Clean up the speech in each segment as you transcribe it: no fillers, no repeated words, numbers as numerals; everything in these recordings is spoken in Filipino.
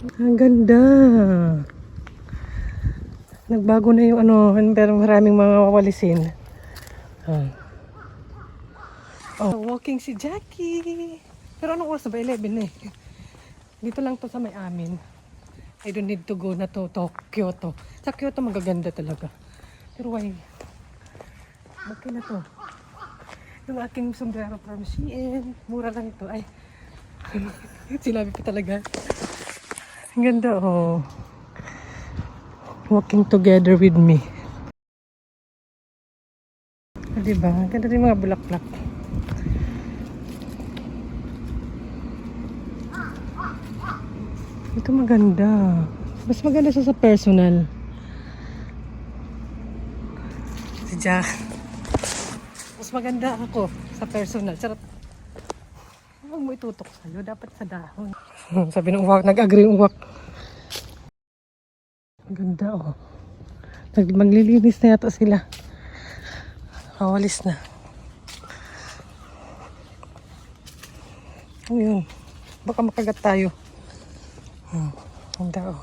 Ang ganda. Nagbago na yung ano, pero maraming mga wawalisin. Walking si Jackie. Pero anong oras na ba? 11 eh. Dito lang to sa may amin. I don't need to go na to Kyoto. Sa Kyoto magaganda talaga. Pero why? Okay na to. Yung aking sombrero from Shein. Mura lang ito. Ay. Sinabi ko talaga. Ang ganda oh. Walking together with me. Diba? Ang ganda rin mga bulaklak. Ito maganda. Mas maganda siya sa personal. Si Jack. Mas maganda ako sa personal. Sarap. Huwag mo itutok sa'yo. Dapat sa dahon. Sabi ng uwak. Nag-agree yung uwak. Ang ganda oh. Maglilinis na yata sila. Kawalis na. Ano yun? Baka makagat tayo. Ang ganda oh.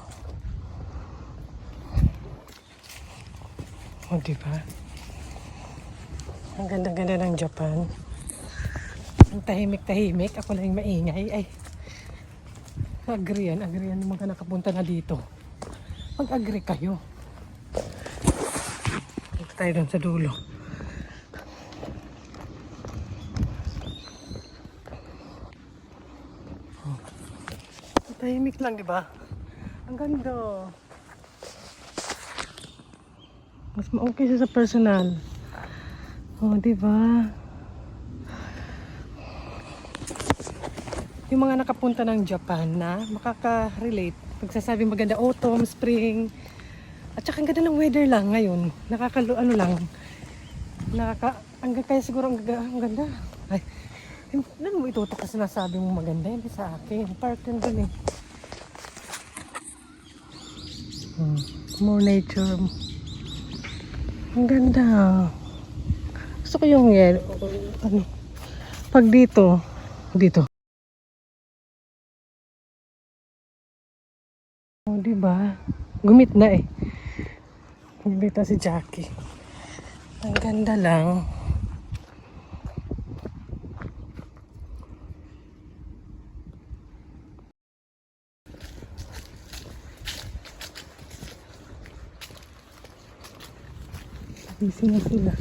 O diba? Ang ganda-ganda ng Japan. Ang tahimik-tahimik. Ako lang yung maingay. Ay. Agree yan yung mga nakapunta na dito. Mag-agree kayo. Dito tayo dun sa dulo. Tahimik lang, di ba? Ang ganda. Mas okay siya sa personal. Oh, di ba? Yung mga nakapunta ng Japan na makaka-relate. Pagsasabi maganda autumn, spring. At saka ang ganda ng weather lang ngayon. Ano lang. Kaya siguro ang ganda. Ay, ano mo itutok kasi sinasabi mo maganda? Hindi sa akin. Part yun dun eh. More nature. Ang ganda. Gusto ko yung ano, pag dito. Oh, diba? Gumit na eh. Gumit na si Jackie. Ang ganda lang. Busy na sila.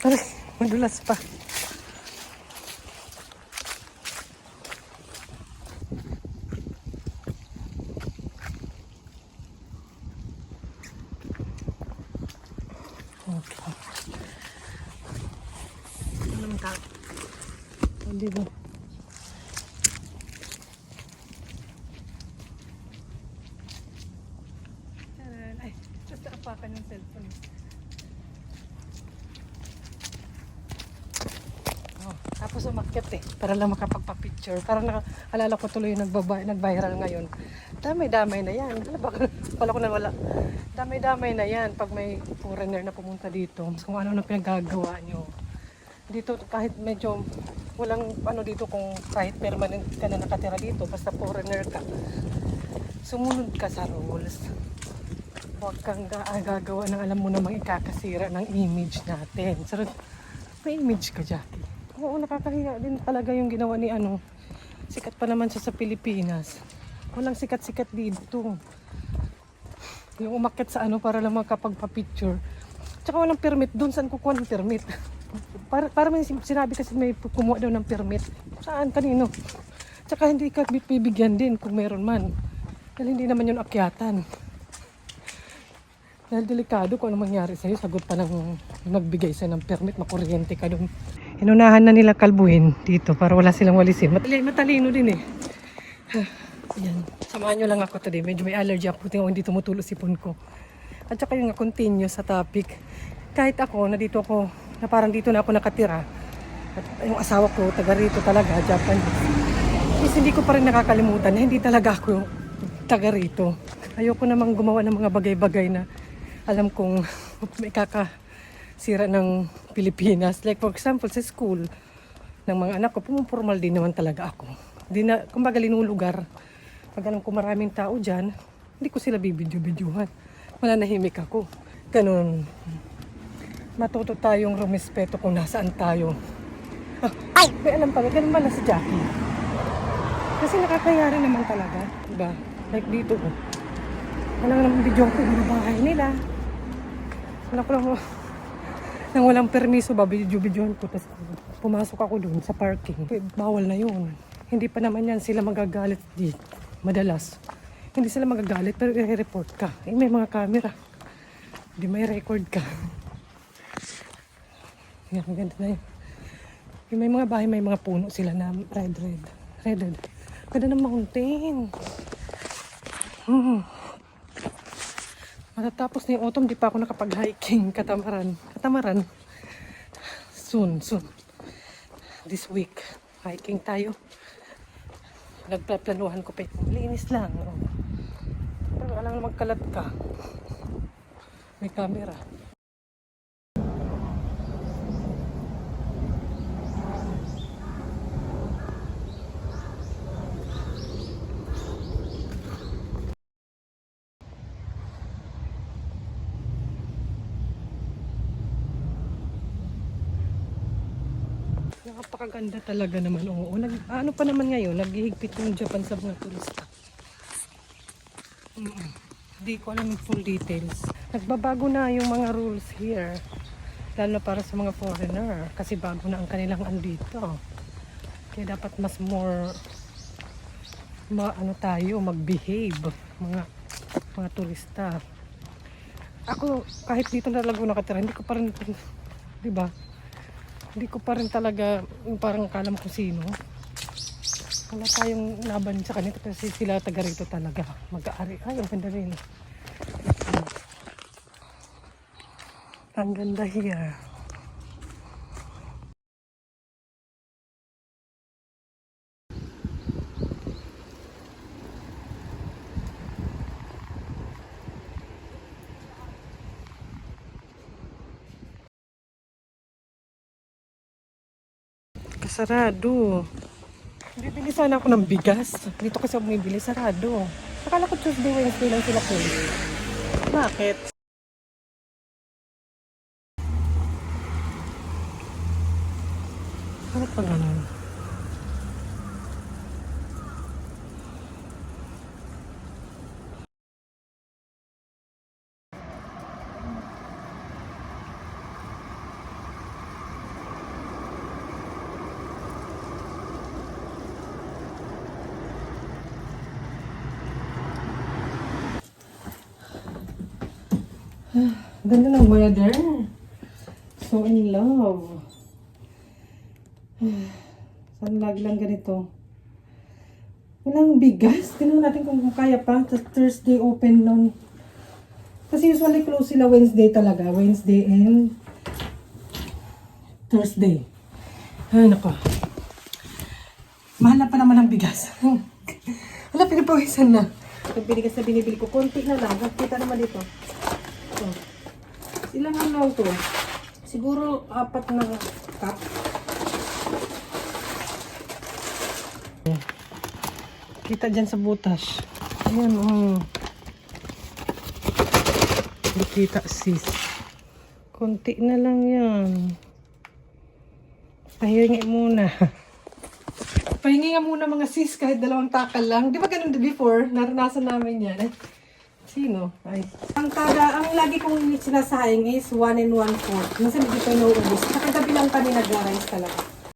Aray, madulas pa. Okay. Anong tao? Hindi ba? Ay, basta apakan yung cellphone. Tapos umakyat eh, para lang makapagpa-picture. Parang alala ko tuloy yung nag-viral ngayon. Damay-damay na yan. Wala ko na wala. Damay-damay na yan pag may foreigner na pumunta dito. Kung ano na pinagagawa nyo. Dito kahit medyo walang ano dito kung kahit permanent ka na nakatira dito. Basta foreigner ka. Sumunod ka sa rules. Huwag kang gagawa ng alam mo namang ikakasira ng image natin. So, may image ka, Jackie. Oo, nakakahiya din talaga yung ginawa ni ano. Sikat pa naman siya sa Pilipinas. Walang sikat-sikat dito. Yung umakyat sa ano para lang makapagpa-picture. Tsaka walang permit doon. Saan kukuha ng permit? para may sinabi kasi may kumuha daw ng permit. Saan? Kanino? Tsaka hindi ka bibigyan din kung meron man. Dahil hindi naman yun akyatan. Dahil delikado kung ano mangyari sa'yo. Sagot pa ng nagbigay sa'yo ng permit. Makuryente ka doon. Inunahan na nila kalbuhin dito para wala silang walisin. Matalino din eh. Ayan. Samahan nyo lang ako today. Medyo may allergy ako. Hindi tumutulo sipon ko. At saka yung continue sa topic. Kahit ako, na parang dito na ako nakatira. At yung asawa ko, taga rito talaga, Japanese. Is hindi ko pa rin nakakalimutan na hindi talaga ako taga rito. Ayoko namang gumawa ng mga bagay-bagay na alam kong may kakasira ng Pilipinas. Like for example, sa school ng mga anak ko, pumupormal din naman talaga ako. Di na, kumbaga linulugar. Pag alam ko maraming tao dyan, hindi ko sila bibidyo-bidyuhan. Mananahimik ako. Ganun. Matuto tayong rumispeto kung nasaan tayo. Ay! May alam pala, ganun pala si Jackie. Kasi nakakayari naman talaga. Diba? Like dito ko. Wala naman video ko yung bahay nila. Wala ko lang nang walang permiso ba, video-videohan ko. Tapos pumasok ako dun sa parking. Bawal na yun. Hindi pa naman yan sila magagalit dito. Madalas. Hindi sila magagalit pero i-report ka. Eh, may mga camera. Hindi may record ka. Yan, ganda na yun. Yung may mga bahay, may mga puno sila na red. Ganda ng mountain. Matatapos na yung autumn, di pa ako nakapag-hiking. Katamaran. Soon. This week, hiking tayo. Nagplaplanuhan ko pa yung linis lang. Pero alam na magkalat ka. May camera. Napakaganda talaga naman. Oo. Ano pa naman ngayon, naghihigpit yung Japan sa mga turista. Hindi ko alam yung full details. Nagbabago na yung mga rules here. Lalo na para sa mga foreigner. Kasi bago na ang kanilang andito. Kaya dapat mas more mag-behave mga turista. Ako, kahit dito na lang ako nakatira, hindi ko pa rin, di ba? Hindi ko pa rin talaga yung parang kalam ko sino. Wala tayong laban sa kanito kasi sila taga rito talaga. Mag-aari. Ay, ang ganda rin. Ang ganda here. Sarado. Bibili sana ako ng bigas. Dito kasi ako bumibili, sarado. Akala ko Tuesday, Wednesday lang sila close. Bakit? Bakit pa ganun? Ganda ng weather. So in love. Saan lagi lang ganito? Walang bigas. Tingnan natin kung kaya pa. Thursday open nun. Kasi usually close sila Wednesday talaga. Wednesday and Thursday. Ay, nako. Mahal na pa naman ang bigas. Wala, pinapawisan na. Yung bigas na binibili ko, konti na lang. Kita naman dito. Ilang lang to? Siguro 4 na cup. Kita dyan sa butas. Ayan, Hindi kita sis. Konti na lang yan. Pahingi muna. Pahingi nga muna mga sis kahit 2 takal lang. Di ba ganun before? Naranasan namin yan. Sino? Ay. Ang lagi kong sinasahing is 1 1/4. Minsan hindi pa inuubos. Nakagabi lang kami nag-rice talaga.